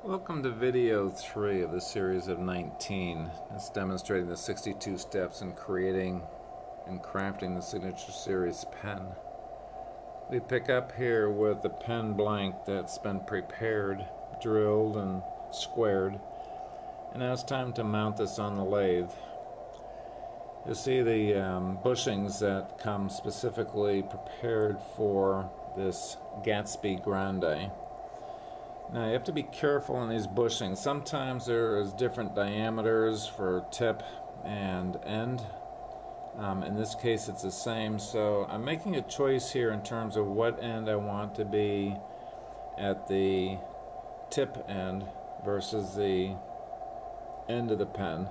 Welcome to video 3 of the series of 19. It's demonstrating the 62 steps in creating and crafting the Signature Series pen. We pick up here with the pen blank that's been prepared, drilled, and squared. And now it's time to mount this on the lathe. You'll see the bushings that come specifically prepared for this Gatsby Grande. Now you have to be careful in these bushings. Sometimes there is different diameters for tip and end. In this case it's the same, so I'm making a choice here in terms of what end I want to be at the tip end versus the end of the pen.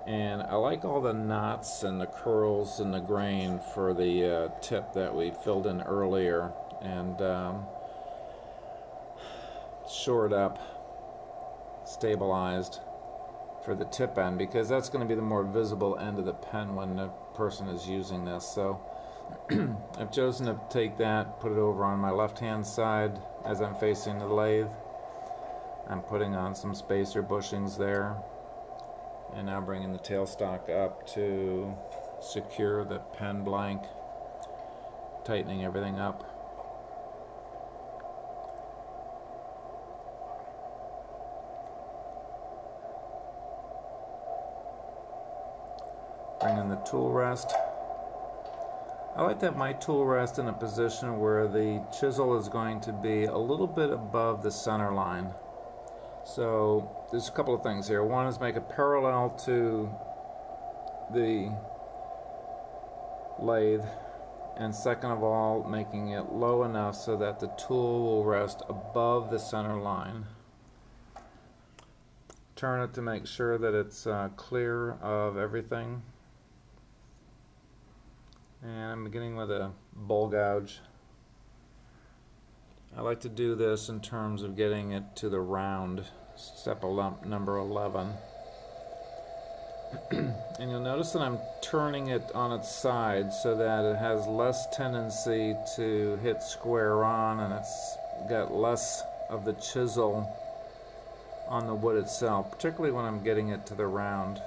And I like all the knots and the curls and the grain for the tip that we filled in earlier and shored up, stabilized for the tip end, because that's going to be the more visible end of the pen when the person is using this. So I've chosen to take that, put it over on my left hand side as I'm facing the lathe. I'm putting on some spacer bushings there, and now bringing the tailstock up to secure the pen blank, tightening everything up. Bring in the tool rest. I like to have my tool rest in a position where the chisel is going to be a little bit above the center line. So there's a couple of things here. One is make it parallel to the lathe, and second of all, making it low enough so that the tool will rest above the center line. Turn it to make sure that it's clear of everything. And I'm beginning with a bowl gouge. I like to do this in terms of getting it to the round, step number 11. And you'll notice that I'm turning it on its side so that it has less tendency to hit square on, and it's got less of the chisel on the wood itself, particularly when I'm getting it to the round.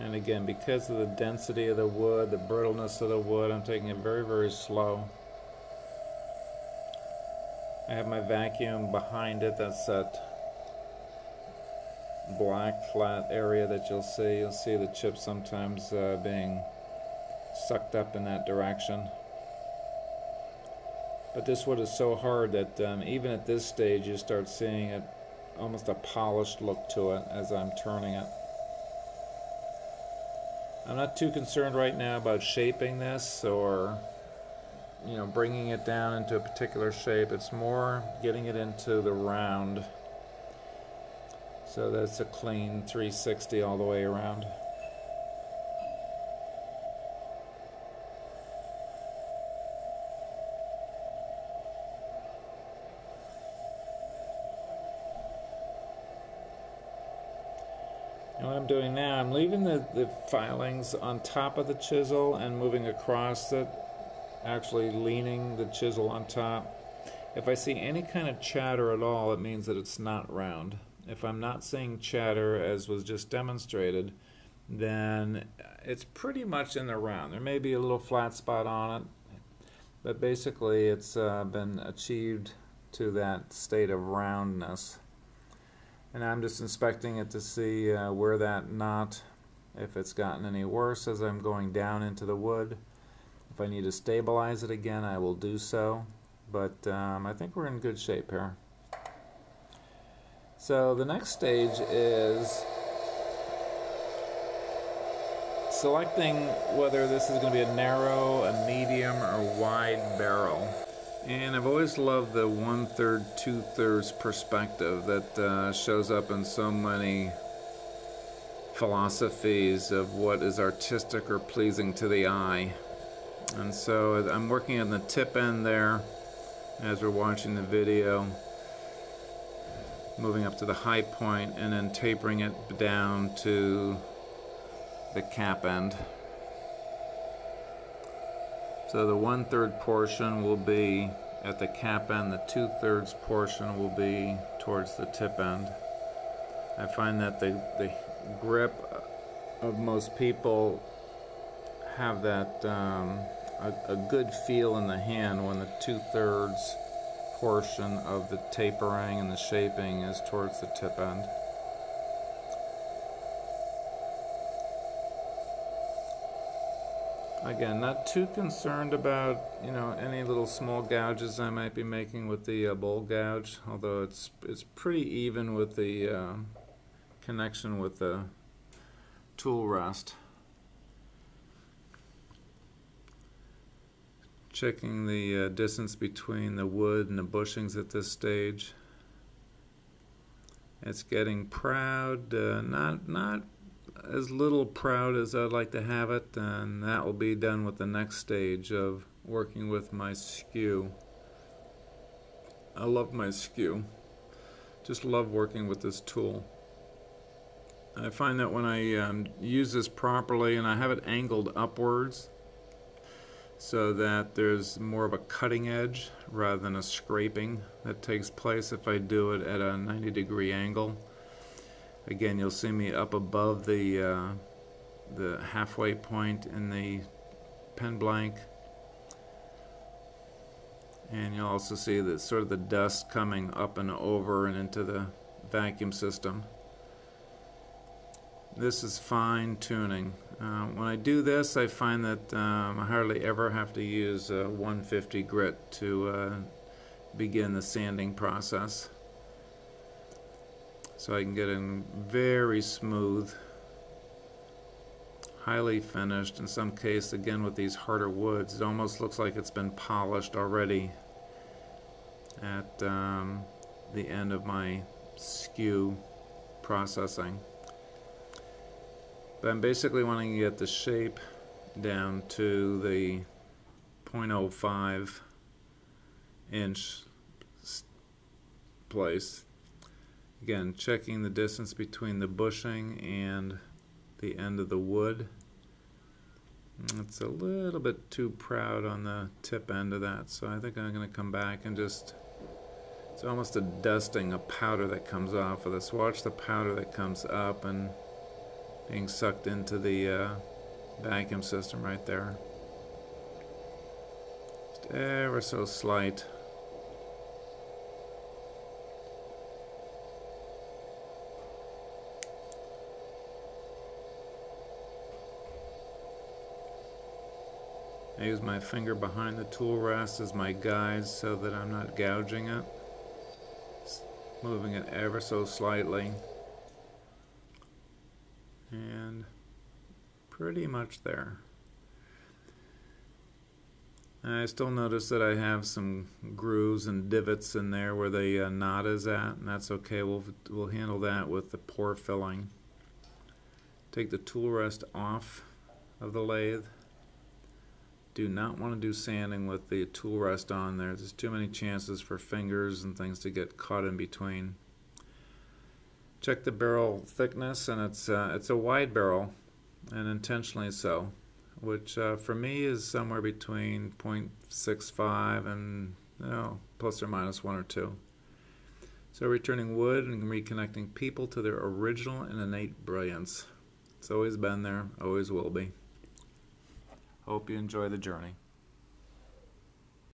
And again, because of the density of the wood, the brittleness of the wood, I'm taking it very, very slow. I have my vacuum behind it. That's that black flat area that you'll see. You'll see the chips sometimes being sucked up in that direction. But this wood is so hard that even at this stage you start seeing it almost a polished look to it as I'm turning it. I'm not too concerned right now about shaping this or, bringing it down into a particular shape. It's more getting it into the round so that it's a clean 360 all the way around. And what I'm doing now, I'm leaving the filings on top of the chisel and moving across it, actually leaning the chisel on top. If I see any kind of chatter at all, it means that it's not round. If I'm not seeing chatter, as was just demonstrated, then it's pretty much in the round. There may be a little flat spot on it, but basically it's been achieved to that state of roundness. And I'm just inspecting it to see where that knot, if it's gotten any worse as I'm going down into the wood. If I need to stabilize it again, I will do so. But I think we're in good shape here. So the next stage is selecting whether this is going to be a narrow, a medium, or wide barrel. And I've always loved the 1/3, 2/3 perspective that shows up in so many philosophies of what is artistic or pleasing to the eye. And so I'm working on the tip end there as we're watching the video, moving up to the high point and then tapering it down to the cap end. So the 1/3 portion will be at the cap end, the 2/3 portion will be towards the tip end. I find that the grip of most people have that a good feel in the hand when the 2/3 portion of the tapering and the shaping is towards the tip end. Again, not too concerned about, you know, any little small gouges I might be making with the bowl gouge, although it's pretty even with the connection with the tool rest. Checking the distance between the wood and the bushings at this stage. It's getting proud, not as little proud as I'd like to have it, and that will be done with the next stage of working with my skew. I love my skew. Just love working with this tool. I find that when I use this properly, and I have it angled upwards so that there's more of a cutting edge rather than a scraping that takes place if I do it at a 90-degree angle. Again, you'll see me up above the halfway point in the pen blank, and you'll also see that sort of the dust coming up and over and into the vacuum system. This is fine tuning. When I do this, I find that I hardly ever have to use 150 grit to begin the sanding process. So I can get in very smooth, highly finished. In some case, again with these harder woods, it almost looks like it's been polished already at the end of my skew processing. But I'm basically wanting to get the shape down to the 0.05 inch place. Again, checking the distance between the bushing and the end of the wood. It's a little bit too proud on the tip end of that, so I think I'm going to come back and just, it's almost a dusting of powder that comes off of this. Watch the powder that comes up and being sucked into the vacuum system right there. Just ever so slight. I use my finger behind the tool rest as my guide so that I'm not gouging it. Just moving it ever so slightly. And pretty much there. I still notice that I have some grooves and divots in there where the knot is at, and that's okay. We'll handle that with the pore filling. Take the tool rest off of the lathe. Do not want to do sanding with the tool rest on there. There's too many chances for fingers and things to get caught in between. Check the barrel thickness, and it's a wide barrel, and intentionally so, which for me is somewhere between 0.65 and plus or minus 1 or 2. So returning wood and reconnecting people to their original and innate brilliance. It's always been there, always will be. Hope you enjoy the journey.